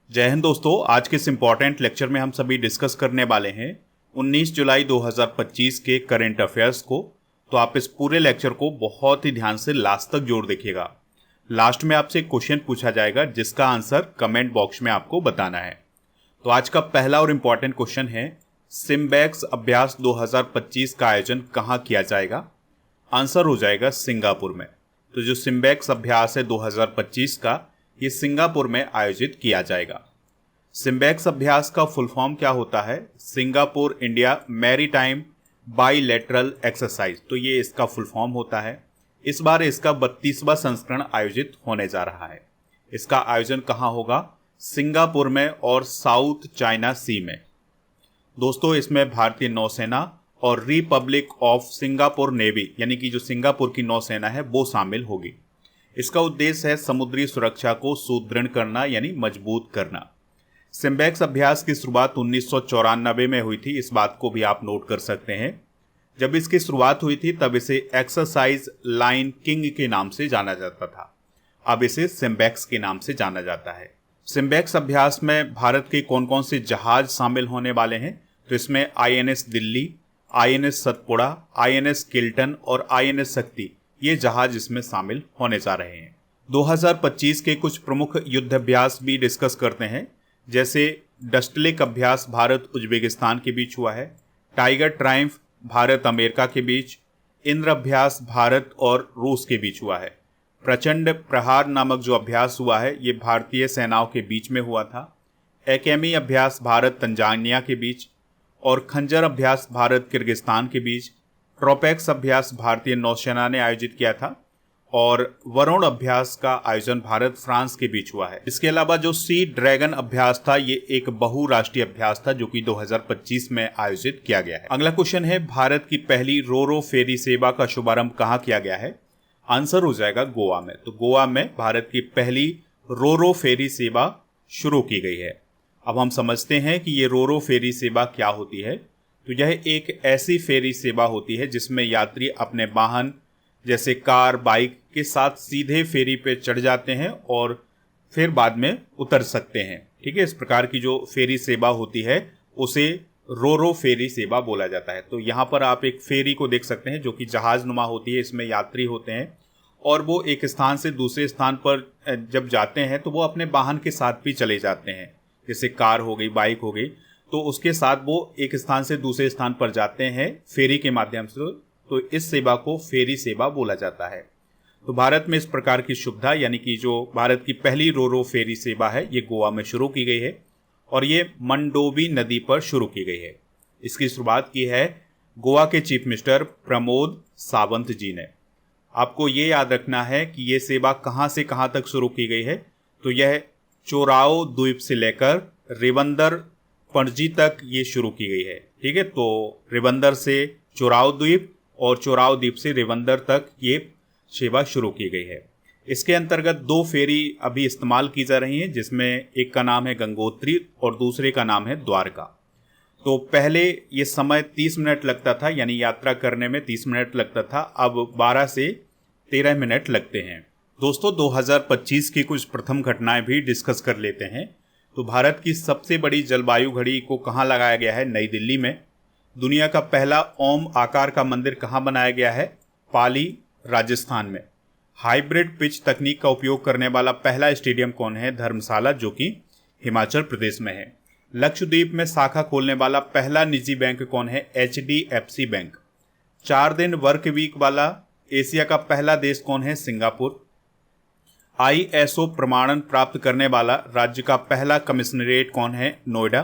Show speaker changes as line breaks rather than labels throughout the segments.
जय हिंद दोस्तों। आज के इस इम्पॉर्टेंट लेक्चर में हम सभी डिस्कस करने वाले हैं 19 जुलाई 2025 के करंट अफेयर्स को। तो आप इस पूरे लेक्चर को बहुत ही ध्यान से लास्ट तक जोड़ देखिएगा। लास्ट में आपसे एक क्वेश्चन पूछा जाएगा जिसका आंसर कमेंट बॉक्स में आपको बताना है। तो आज का पहला और इम्पॉर्टेंट क्वेश्चन है, सिम्बैक्स अभ्यास 2025 का आयोजन कहाँ किया जाएगा? आंसर हो जाएगा सिंगापुर में। तो जो सिम्बैक्स अभ्यास है 2025 का, ये सिंगापुर में आयोजित किया जाएगा। सिम्बैक्स अभ्यास का फुल फॉर्म क्या होता है? Singapore India maritime bilateral exercise. तो ये इसका फुल फॉर्म होता है। इस बार इसका 32वां संस्करण आयोजित होने जा रहा है। इसका आयोजन कहाँ होगा? सिंगापुर में और साउथ चाइना सी में। दोस्तों, इसमें भारतीय नौसेना और रिपब्लिक ऑफ सिंगापुर नेवी यानी कि जो सिंगापुर की नौसेना है वो शामिल होगी। इसका उद्देश्य है समुद्री सुरक्षा को सुदृढ़ करना यानी मजबूत करना। सिम्बैक्स अभ्यास की शुरुआत 1994 में हुई थी। इस बात को भी आप नोट कर सकते हैं। जब इसकी शुरुआत हुई थी तब इसे एक्सरसाइज लाइन किंग के नाम से जाना जाता था। अब इसे सिम्बैक्स के नाम से जाना जाता है। सिम्बैक्स अभ्यास में भारत के कौन कौन से जहाज शामिल होने वाले हैं? तो इसमें INS Delhi, INS Satpura, INS Kiltan और INS शक्ति, ये जहाज इसमें शामिल होने जा रहे हैं। 2025 के कुछ प्रमुख युद्ध अभ्यास भी डिस्कस करते हैं, जैसे डस्टलेक अभ्यास भारत उज्बेकिस्तान के बीच हुआ है, टाइगर ट्रायम्फ भारत अमेरिका के बीच, इंद्र अभ्यास भारत और रूस के बीच हुआ है, प्रचंड प्रहार नामक जो अभ्यास हुआ है ये भारतीय सेनाओं के बीच में हुआ था, एकेमी अभ्यास भारत तंजानिया के बीच और खंजर अभ्यास भारत किर्गिस्तान के बीच, ट्रोपेक्स अभ्यास भारतीय नौसेना ने आयोजित किया था और वरुण अभ्यास का आयोजन भारत फ्रांस के बीच हुआ है। इसके अलावा जो सी ड्रैगन अभ्यास था ये एक बहुराष्ट्रीय अभ्यास था जो कि 2025 में आयोजित किया गया है। अगला क्वेश्चन है, भारत की पहली रोरो फेरी सेवा का शुभारंभ कहाँ किया गया है? आंसर हो जाएगा गोवा में। तो गोवा में भारत की पहली रोरो फेरी सेवा शुरू की गई है। अब हम समझते हैं कि ये रोरो फेरी सेवा क्या होती है। तो यह एक ऐसी फेरी सेवा होती है जिसमें यात्री अपने वाहन जैसे कार, बाइक के साथ सीधे फेरी पे चढ़ जाते हैं और फिर बाद में उतर सकते हैं। ठीक है, इस प्रकार की जो फेरी सेवा होती है उसे रोरो फेरी सेवा बोला जाता है। तो यहाँ पर आप एक फेरी को देख सकते हैं जो कि जहाज नुमा होती है। इसमें यात्री होते हैं और वो एक स्थान से दूसरे स्थान पर जब जाते हैं तो वो अपने वाहन के साथ भी चले जाते हैं, जैसे कार हो गई, बाइक हो गई, तो उसके साथ वो एक स्थान से दूसरे स्थान पर जाते हैं फेरी के माध्यम से। तो इस सेवा को फेरी सेवा बोला जाता है। तो भारत में इस प्रकार की सुविधा यानी कि जो भारत की पहली रोरो फेरी सेवा है ये गोवा में शुरू की गई है और ये मंडोवी नदी पर शुरू की गई है। इसकी शुरुआत की है गोवा के चीफ मिनिस्टर प्रमोद सावंत जी ने। आपको ये याद रखना है कि ये सेवा कहाँ से कहाँ तक शुरू की गई है। तो यह चोराओ द्वीप से लेकर रिवंदर पणजी तक ये शुरू की गई है। ठीक है, तो रिवंदर से चोराओ द्वीप और चोराओ द्वीप से रिवंदर तक ये सेवा शुरू की गई है। इसके अंतर्गत 2 फेरी अभी इस्तेमाल की जा रही हैं, जिसमें एक का नाम है गंगोत्री और दूसरे का नाम है द्वारका। तो पहले ये समय 30 मिनट लगता था, यानी यात्रा करने में 30 मिनट लगता था, अब 12 से 13 मिनट लगते हैं। दोस्तों, 2025 की कुछ प्रथम घटनाएं भी डिस्कस कर लेते हैं। तो भारत की सबसे बड़ी जलवायु घड़ी को कहाँ लगाया गया है? नई दिल्ली में। दुनिया का पहला ओम आकार का मंदिर कहाँ बनाया गया है? पाली, राजस्थान में। हाइब्रिड पिच तकनीक का उपयोग करने वाला पहला स्टेडियम कौन है? धर्मशाला, जो कि हिमाचल प्रदेश में है। लक्षद्वीप में शाखा खोलने वाला पहला निजी बैंक कौन है? HDFC bank. 4 दिन वर्क वीक वाला एशिया का पहला देश कौन है? सिंगापुर। ISO प्रमाणन प्राप्त करने वाला राज्य का पहला कमिश्नरेट कौन है? नोएडा।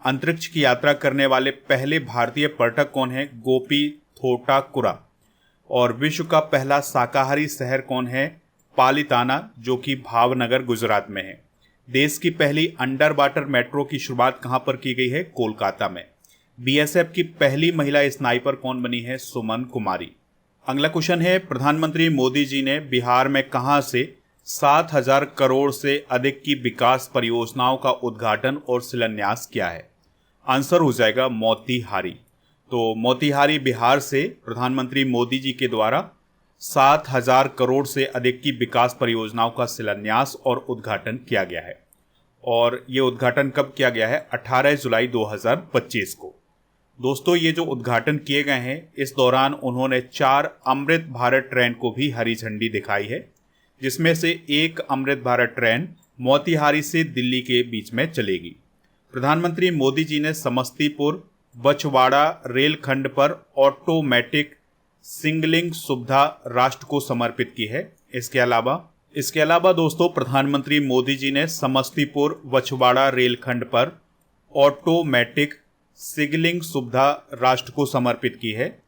अंतरिक्ष की यात्रा करने वाले पहले भारतीय पर्यटक कौन है? गोपी थोटाकुरा। और विश्व का पहला शाकाहारी शहर कौन है? पालिताना, जो कि भावनगर, गुजरात में है। देश की पहली अंडर वाटर मेट्रो की शुरुआत कहां पर की गई है? कोलकाता में। BSF की पहली महिला स्नाइपर कौन बनी है? सुमन कुमारी। अगला क्वेश्चन है, प्रधानमंत्री मोदी जी ने बिहार में कहां से 7,000 करोड़ से अधिक की विकास परियोजनाओं का उद्घाटन और शिलान्यास किया है? आंसर हो जाएगा मोतीहारी। तो मोतीहारी बिहार से प्रधानमंत्री मोदी जी के द्वारा 7,000 करोड़ से अधिक की विकास परियोजनाओं का शिलान्यास और उद्घाटन किया गया है। और ये उद्घाटन कब किया गया है? 18 जुलाई 2025 को। दोस्तों, ये जो उद्घाटन किए गए हैं, इस दौरान उन्होंने 4 अमृत भारत ट्रेन को भी हरी झंडी दिखाई है, जिसमें से एक अमृत भारत ट्रेन मोतिहारी से दिल्ली के बीच में चलेगी। प्रधानमंत्री मोदी जी ने समस्तीपुर बछवाड़ा रेलखंड पर ऑटोमेटिक सिग्नलिंग सुविधा राष्ट्र को समर्पित की है। इसके अलावा दोस्तों, प्रधानमंत्री मोदी जी ने समस्तीपुर बछवाड़ा रेलखंड पर ऑटोमेटिक सिग्नलिंग सुविधा राष्ट्र को समर्पित की है।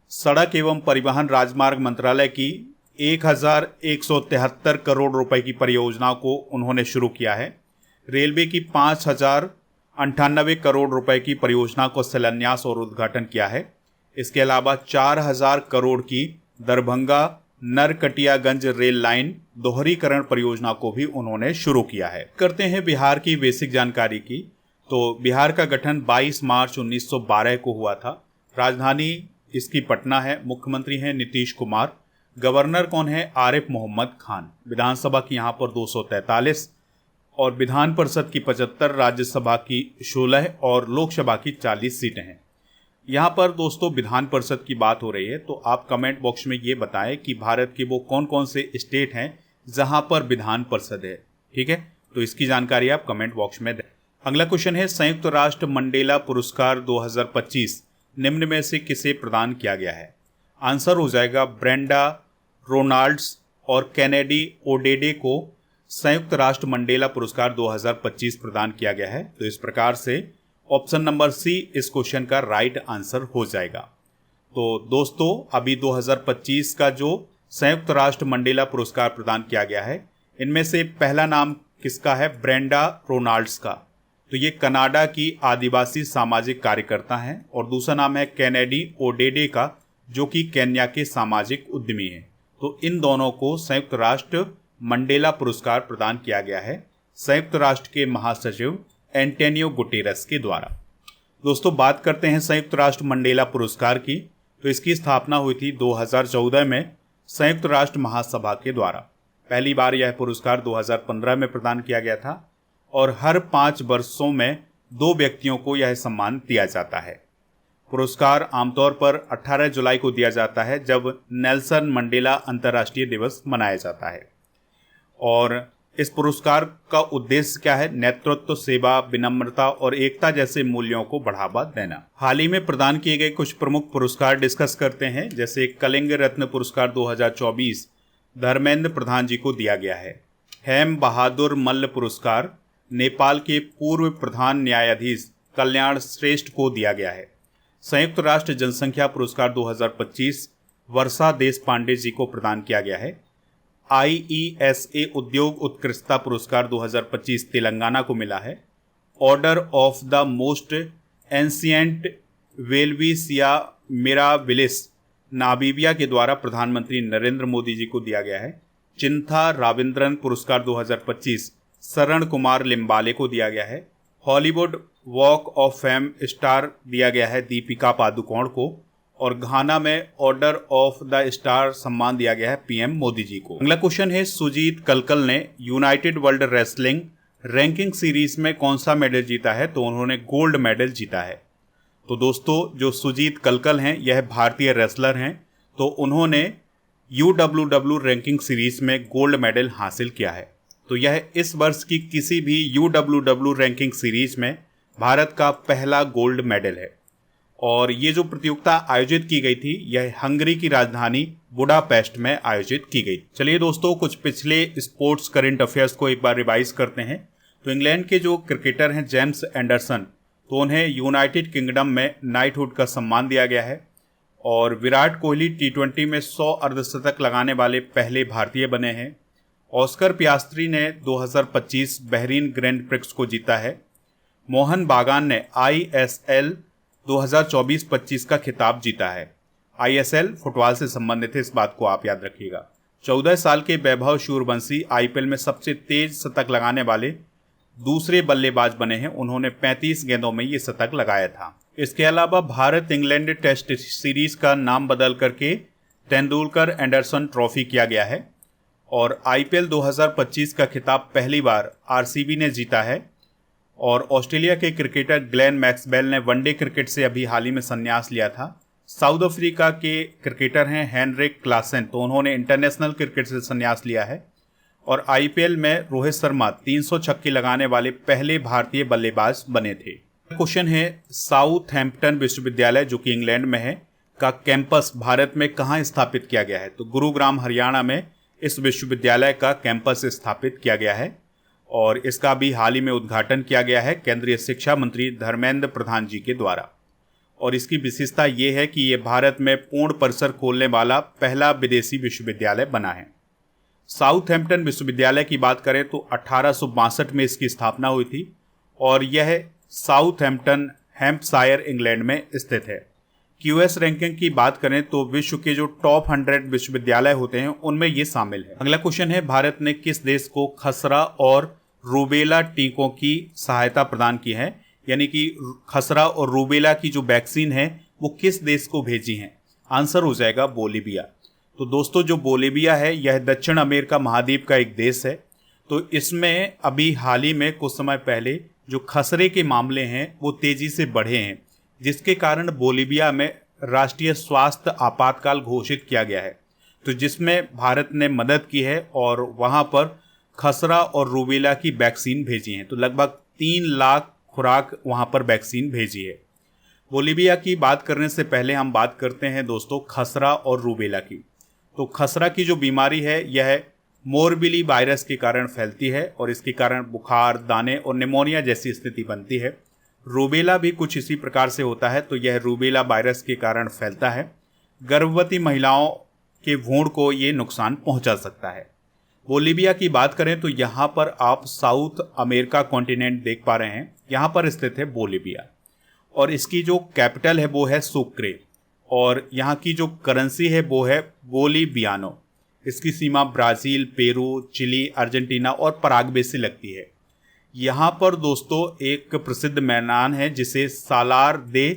सड़क एवं परिवहन राजमार्ग मंत्रालय की 1173 करोड़ रुपए की परियोजना को उन्होंने शुरू किया है। रेलवे की 5098 करोड़ रुपए की परियोजना को शिलान्यास और उद्घाटन किया है। इसके अलावा 4000 करोड़ की दरभंगा नरकटियागंज रेल लाइन दोहरीकरण परियोजना को भी उन्होंने शुरू किया है। करते हैं बिहार की बेसिक जानकारी की। तो बिहार का गठन 22 मार्च 1912 को हुआ था। राजधानी इसकी पटना है। मुख्यमंत्री हैं नीतीश कुमार। गवर्नर कौन है? आरिफ मोहम्मद खान। विधानसभा की यहाँ पर 243 और विधान परिषद की 75, राज्यसभा की 16 और लोकसभा की 40 सीटें हैं। यहाँ पर दोस्तों विधान परिषद की बात हो रही है, तो आप कमेंट बॉक्स में ये बताएं कि भारत के वो कौन कौन से स्टेट हैं जहाँ पर विधान परिषद है। ठीक है, तो इसकी जानकारी आप कमेंट बॉक्स में दें। अगला क्वेश्चन है, संयुक्त राष्ट्र मंडेला पुरस्कार 2025 निम्न में से किसे प्रदान किया गया है? आंसर हो जाएगा ब्रेंडा रोनाल्ड्स और कैनेडी ओडेडे को संयुक्त राष्ट्र मंडेला पुरस्कार 2025 प्रदान किया गया है। तो इस प्रकार से ऑप्शन नंबर सी इस क्वेश्चन का राइट आंसर हो जाएगा। तो दोस्तों, अभी 2025 का जो संयुक्त राष्ट्र मंडेला पुरस्कार प्रदान किया गया है, इनमें से पहला नाम किसका है? ब्रेंडा रोनाल्ड्स का। तो ये कनाडा की आदिवासी सामाजिक कार्यकर्ता हैं। और दूसरा नाम है कैनेडी ओडेडे का, जो कि केन्या के सामाजिक उद्यमी हैं। तो इन दोनों को संयुक्त राष्ट्र मंडेला पुरस्कार प्रदान किया गया है संयुक्त राष्ट्र के महासचिव एंटोनियो गुटेरस के द्वारा। दोस्तों, बात करते हैं संयुक्त राष्ट्र मंडेला पुरस्कार की। तो इसकी स्थापना हुई थी 2014 में संयुक्त राष्ट्र महासभा के द्वारा। पहली बार यह पुरस्कार 2015 में प्रदान किया गया था और हर 5 वर्षों में 2 व्यक्तियों को यह सम्मान दिया जाता है। पुरस्कार आमतौर पर 18 जुलाई को दिया जाता है, जब नेल्सन मंडेला अंतर्राष्ट्रीय दिवस मनाया जाता है। और इस पुरस्कार का उद्देश्य क्या है? नेतृत्व, सेवा, विनम्रता और एकता जैसे मूल्यों को बढ़ावा देना। हाल ही में प्रदान किए गए कुछ प्रमुख पुरस्कार डिस्कस करते हैं। जैसे कलिंग रत्न पुरस्कार 2024 धर्मेंद्र प्रधान जी को दिया गया है। हेम बहादुर मल्ल पुरस्कार नेपाल के पूर्व प्रधान न्यायाधीश कल्याण श्रेष्ठ को दिया गया है। संयुक्त राष्ट्र जनसंख्या पुरस्कार 2025 वर्षा देश पांडे जी को प्रदान किया गया है। IESA उद्योग उत्कृष्टता पुरस्कार 2025 तेलंगाना को मिला है। Order of the most ancient Welwitschia mirabilis Namibia के द्वारा प्रधानमंत्री नरेंद्र मोदी जी को दिया गया है। चिंथा राविंद्रन पुरस्कार 2025 शरण कुमार लिम्बाले को दिया गया है। Hollywood walk of fame star दिया गया है दीपिका पादुकोण को। और घाना में ऑर्डर ऑफ द स्टार सम्मान दिया गया है PM मोदी जी को। अगला क्वेश्चन है, सुजीत कलकल ने United world wrestling ranking series में कौन सा मेडल जीता है? तो उन्होंने गोल्ड मेडल जीता है। तो दोस्तों, जो सुजीत कलकल हैं यह भारतीय रेसलर हैं। तो उन्होंने UWW रैंकिंग सीरीज में गोल्ड मेडल हासिल किया है। तो यह इस वर्ष की किसी भी UWW रैंकिंग सीरीज में भारत का पहला गोल्ड मेडल है। और ये जो प्रतियोगिता आयोजित की गई थी, यह हंगरी की राजधानी बुडापेस्ट में आयोजित की गई। चलिए दोस्तों, कुछ पिछले स्पोर्ट्स करंट अफेयर्स को एक बार रिवाइज करते हैं। तो इंग्लैंड के जो क्रिकेटर हैं जेम्स एंडरसन, तो उन्हें यूनाइटेड किंगडम में नाइटहुड का सम्मान दिया गया है। और विराट कोहली T20 में 100 अर्धशतक लगाने वाले पहले भारतीय बने हैं। ऑस्कर पियास्त्री ने 2025 बहरीन ग्रैंड प्रिक्स को जीता है। मोहन बागान ने ISL 2024-25 का खिताब जीता है। ISL फुटबॉल से संबंधित है, इस बात को आप याद रखिएगा। 14 साल के वैभव सूर्यवंशी IPL में सबसे तेज शतक लगाने वाले दूसरे बल्लेबाज बने हैं। उन्होंने 35 गेंदों में ये शतक लगाया था। इसके अलावा भारत इंग्लैंड टेस्ट सीरीज का नाम बदल करके तेंदुलकर एंडरसन ट्रॉफी किया गया है। और आईपीएल 2025 का खिताब पहली बार आरसीबी ने जीता है। और ऑस्ट्रेलिया के क्रिकेटर ग्लेन मैक्सवेल ने वनडे क्रिकेट से अभी हाल ही में संन्यास लिया था। साउथ अफ्रीका के क्रिकेटर हैं हेनरिक क्लासन, तो उन्होंने इंटरनेशनल क्रिकेट से संन्यास लिया है। और आईपीएल में रोहित शर्मा 300 छक्के लगाने वाले पहले भारतीय बल्लेबाज बने थे। क्वेश्चन है, साउथहैम्पटन विश्वविद्यालय जो कि इंग्लैंड में है का कैंपस भारत में कहाँ स्थापित किया गया है? तो गुरुग्राम हरियाणा में इस विश्वविद्यालय का कैंपस स्थापित किया गया है और इसका भी हाल ही में उद्घाटन किया गया है केंद्रीय शिक्षा मंत्री धर्मेंद्र प्रधान जी के द्वारा। और इसकी विशेषता ये है कि ये भारत में पूर्ण परिसर खोलने वाला पहला विदेशी विश्वविद्यालय बना है। साउथहैम्पटन विश्वविद्यालय की बात करें तो 1862 में इसकी स्थापना हुई थी और यह साउथहैम्पटन, हैम्पशायर, इंग्लैंड में स्थित है। क्यूएस रैंकिंग की बात करें तो विश्व के जो टॉप 100 विश्वविद्यालय होते हैं उनमें ये शामिल है। अगला क्वेश्चन है, भारत ने किस देश को खसरा और रूबेला टीकों की सहायता प्रदान की है? यानी कि खसरा और रूबेला की जो वैक्सीन है वो किस देश को भेजी है? आंसर हो जाएगा बोलिविया। तो दोस्तों जो बोलिविया है यह दक्षिण अमेरिका महाद्वीप का एक देश है। तो इसमें अभी हाल ही में कुछ समय पहले जो खसरे के मामले हैं वो तेजी से बढ़े हैं, जिसके कारण बोलिविया में राष्ट्रीय स्वास्थ्य आपातकाल घोषित किया गया है। तो जिसमें भारत ने मदद की है और वहां पर खसरा और रूबेला की वैक्सीन भेजी है। तो लगभग 3 लाख खुराक वहां पर वैक्सीन भेजी है। बोलिविया की बात करने से पहले हम बात करते हैं दोस्तों खसरा और रूबेला की। तो खसरा की जो बीमारी है यह मोरबिली वायरस के कारण फैलती है और इसके कारण बुखार, दाने और निमोनिया जैसी स्थिति बनती है। रूबेला भी कुछ इसी प्रकार से होता है, तो यह रूबेला वायरस के कारण फैलता है। गर्भवती महिलाओं के भ्रूण को ये नुकसान पहुंचा सकता है। बोलिविया की बात करें तो यहाँ पर आप साउथ अमेरिका कॉन्टिनेंट देख पा रहे हैं, यहाँ पर स्थित है बोलिविया और इसकी जो कैपिटल है वो है सुक्रे और यहाँ की जो करेंसी है वो है बोलिवियानो। इसकी सीमा ब्राज़ील, पेरू, चिली, अर्जेंटीना और पराग्वे से लगती है। यहाँ पर दोस्तों एक प्रसिद्ध मैदान है जिसे सालार दे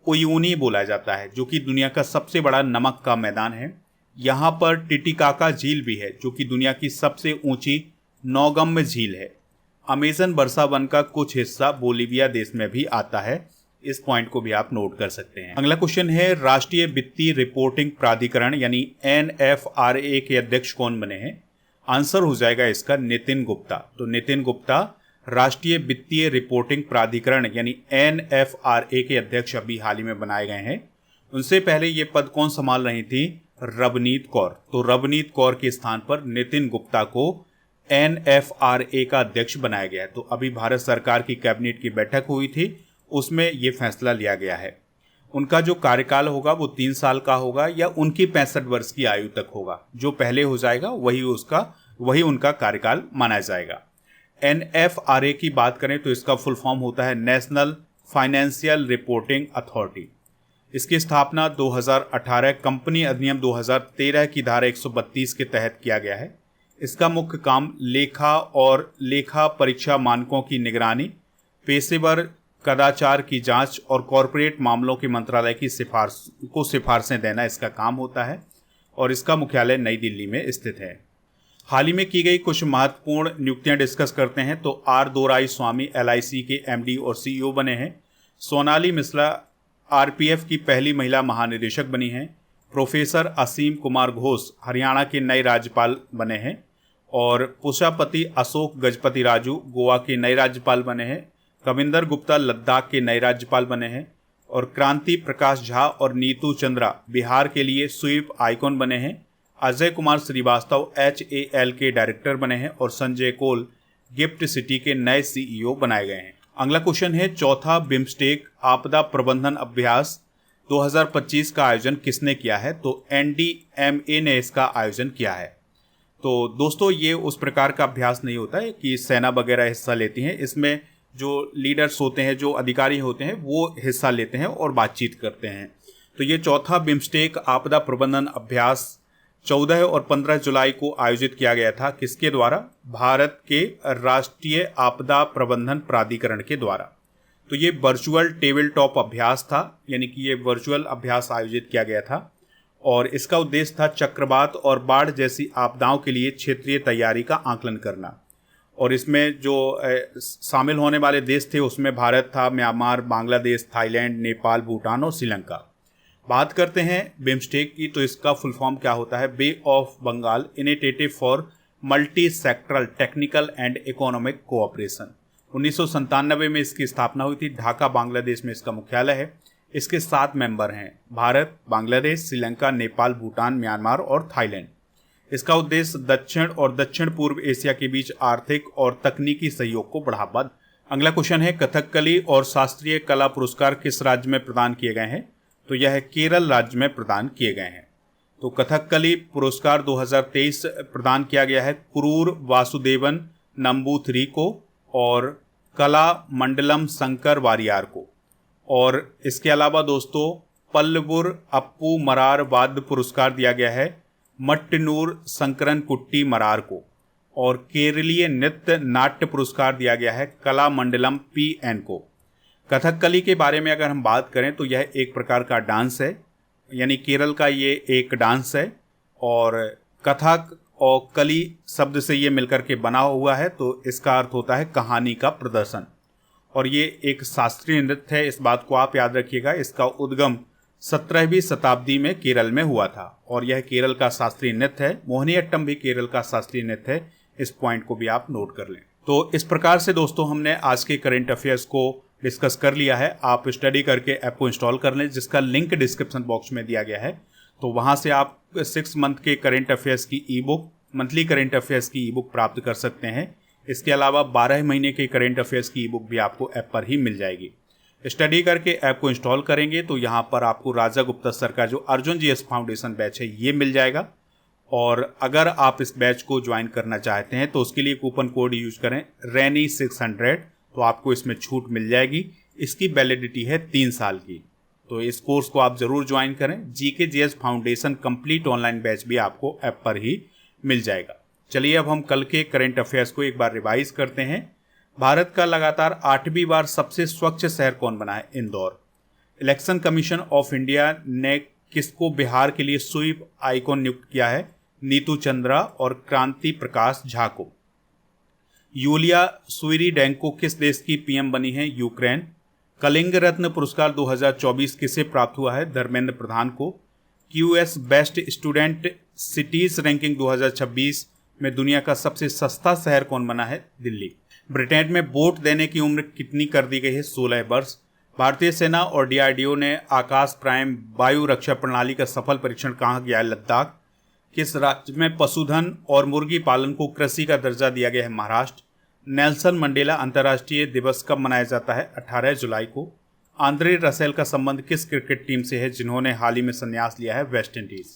उयूनी बोला जाता है, जो कि दुनिया का सबसे बड़ा नमक का मैदान है। यहाँ पर टिटिकाका झील भी है जो कि दुनिया की सबसे ऊंची नौगम्य झील है। अमेजन वर्षा वन का कुछ हिस्सा बोलिविया देश में भी आता है। इस पॉइंट को भी आप नोट कर सकते हैं। अगला क्वेश्चन है, राष्ट्रीय वित्तीय रिपोर्टिंग प्राधिकरण यानी NFRA के अध्यक्ष कौन बने हैं? आंसर हो जाएगा इसका नितिन गुप्ता। तो नितिन गुप्ता राष्ट्रीय वित्तीय रिपोर्टिंग प्राधिकरण यानी NFRA के अध्यक्ष अभी हाल ही में बनाए गए हैं। उनसे पहले ये पद कौन संभाल रही थी? रवनीत कौर। तो रवनीत कौर के स्थान पर नितिन गुप्ता को NFRA का अध्यक्ष बनाया गया है। तो अभी भारत सरकार की कैबिनेट की बैठक हुई थी, उसमें ये फैसला लिया गया है। उनका जो कार्यकाल होगा वो 3 साल का होगा या उनकी 65 वर्ष की आयु तक होगा। जो पहले हो जाएगा वही उनका कार्यकाल माना जाएगा। NFRA की बात करें तो इसका फुल फॉर्म होता है नेशनल फाइनेंशियल रिपोर्टिंग अथॉरिटी। इसकी स्थापना 2018 कंपनी अधिनियम 2013 की धारा 132 के तहत किया गया है। इसका मुख्य काम लेखा और लेखा परीक्षा मानकों की निगरानी, पेशेवर कदाचार की जांच और कॉरपोरेट मामलों के मंत्रालय की सिफारिशें देना इसका काम होता है और इसका मुख्यालय नई दिल्ली में स्थित है। हाल ही में की गई कुछ महत्वपूर्ण नियुक्तियां डिस्कस करते हैं। तो आर दोराईस्वामी LIC के MD और CEO बने हैं। सोनाली मिश्रा RPF की पहली महिला महानिदेशक बनी हैं। प्रोफेसर असीम कुमार घोष हरियाणा के नए राज्यपाल बने हैं और पुष्पापति अशोक गजपति राजू गोवा के नए राज्यपाल बने हैं। कविंदर गुप्ता लद्दाख के नए राज्यपाल बने हैं और क्रांति प्रकाश झा और नीतू चंद्रा बिहार के लिए स्वीप आइकॉन बने हैं। अजय कुमार श्रीवास्तव HAL के डायरेक्टर बने हैं और संजय कोल गिफ्ट सिटी के नए CEO बनाए गए हैं। अगला क्वेश्चन है, चौथा बिम्स्टेक आपदा प्रबंधन अभ्यास 2025 का आयोजन किसने किया है? तो NDMA ने इसका आयोजन किया है। तो दोस्तों ये उस प्रकार का अभ्यास नहीं होता है कि सेना वगैरह हिस्सा लेती हैं। इसमें जो लीडर्स होते हैं, जो अधिकारी होते हैं, वो हिस्सा लेते हैं और बातचीत करते हैं। तो ये चौथा बिम्स्टेक आपदा प्रबंधन अभ्यास 14 और 15 जुलाई को आयोजित किया गया था। किसके द्वारा? भारत के राष्ट्रीय आपदा प्रबंधन प्राधिकरण के द्वारा। तो ये वर्चुअल टेबल टॉप अभ्यास था, यानी कि ये वर्चुअल अभ्यास आयोजित किया गया था और इसका उद्देश्य था चक्रवात और बाढ़ जैसी आपदाओं के लिए क्षेत्रीय तैयारी का आकलन करना। और इसमें जो शामिल होने वाले देश थे उसमें भारत था, म्यांमार, बांग्लादेश, थाईलैंड, नेपाल, भूटान और श्रीलंका। बात करते हैं बिम्स्टेक की, तो इसका फुल फॉर्म क्या होता है? Bay of Bengal Initiative for Multi Sectoral Technical and Economic Cooperation. 1997 में इसकी स्थापना हुई थी। ढाका बांग्लादेश में इसका मुख्यालय है। इसके 7 मेंबर हैं, भारत, बांग्लादेश, श्रीलंका, नेपाल, भूटान, म्यांमार और थाईलैंड। इसका उद्देश्य दक्षिण और दक्षिण पूर्व एशिया के बीच आर्थिक और तकनीकी सहयोग को बढ़ावा। अगला क्वेश्चन है, कथकली और शास्त्रीय कला पुरस्कार किस राज्य में प्रदान किए गए हैं? तो यह केरल राज्य में प्रदान किए गए हैं। तो कथकली पुरस्कार 2023 प्रदान किया गया है कुरूर वासुदेवन नंबूथरी को और कला मंडलम शंकर वारियार को। और इसके अलावा दोस्तों पल्लवुर अप्पू मरार वाद्य पुरस्कार दिया गया है मट्टनूर शंकरन कुट्टी मरार को। और केरलीय नृत्य नाट्य पुरस्कार दिया गया है कला मंडलम PN को। कथकली के बारे में अगर हम बात करें तो यह एक प्रकार का डांस है, यानी केरल का ये एक डांस है। और कथक और कली शब्द से ये मिलकर के बना हुआ है, तो इसका अर्थ होता है कहानी का प्रदर्शन। और ये एक शास्त्रीय नृत्य है, इस बात को आप याद रखिएगा। इसका उद्गम 17वीं शताब्दी में केरल में हुआ था और यह केरल का शास्त्रीय नृत्य है। मोहिनीअट्टम भी केरल का शास्त्रीय नृत्य है, इस पॉइंट को भी आप नोट कर लें। तो इस प्रकार से दोस्तों हमने आज के करंट अफेयर्स को डिस्कस कर लिया है। आप स्टडी करके ऐप को इंस्टॉल कर लें, जिसका लिंक डिस्क्रिप्शन बॉक्स में दिया गया है। तो वहाँ से आप 6 मंथ के करंट अफेयर्स की ई बुक, मंथली करंट अफेयर्स की ई बुक प्राप्त कर सकते हैं। इसके अलावा 12 महीने के करंट अफेयर्स की ई बुक भी आपको ऐप पर ही मिल जाएगी। स्टडी करके ऐप को इंस्टॉल करेंगे तो यहाँ पर आपको राजा गुप्ता सर का जो अर्जुन GS फाउंडेशन बैच है ये मिल जाएगा। और अगर आप इस बैच को ज्वाइन करना चाहते हैं तो उसके लिए कूपन कोड यूज करें RAINY600, तो आपको इसमें छूट मिल जाएगी। इसकी वैलिडिटी है 3 साल की। तो इस कोर्स को आप ज़रूर ज्वाइन करें। GK GS foundation complete online batch भी आपको ऐप पर ही मिल जाएगा। चलिए अब हम कल के करंट अफेयर्स को एक बार रिवाइज करते हैं। भारत का लगातार 8वीं बार सबसे स्वच्छ शहर कौन बना है? Indore. Election commission of India ने किसको बिहार के लिए स्वीप आइकॉन नियुक्त किया है? नीतू चंद्रा और क्रांति प्रकाश झा को। यूलिया स्वीरिडेंको किस देश की PM बनी है? यूक्रेन। कलिंग रत्न पुरस्कार 2024 किसे प्राप्त हुआ है? धर्मेंद्र प्रधान को। QS best student cities ranking 2026 में दुनिया का सबसे सस्ता शहर कौन बना है? दिल्ली। ब्रिटेन में वोट देने की उम्र कितनी कर दी गई है? 16 वर्ष। भारतीय सेना और DRDO ने आकाश प्राइम वायु रक्षा प्रणाली का सफल परीक्षण कहाँ किया है? लद्दाख। किस राज्य में पशुधन और मुर्गी पालन को कृषि का दर्जा दिया गया है? महाराष्ट्र। नेल्सन मंडेला अंतर्राष्ट्रीय दिवस कब मनाया जाता है? 18 जुलाई को। आंद्रे रसेल का संबंध किस क्रिकेट टीम से है जिन्होंने हाल ही में संन्यास लिया है? West Indies.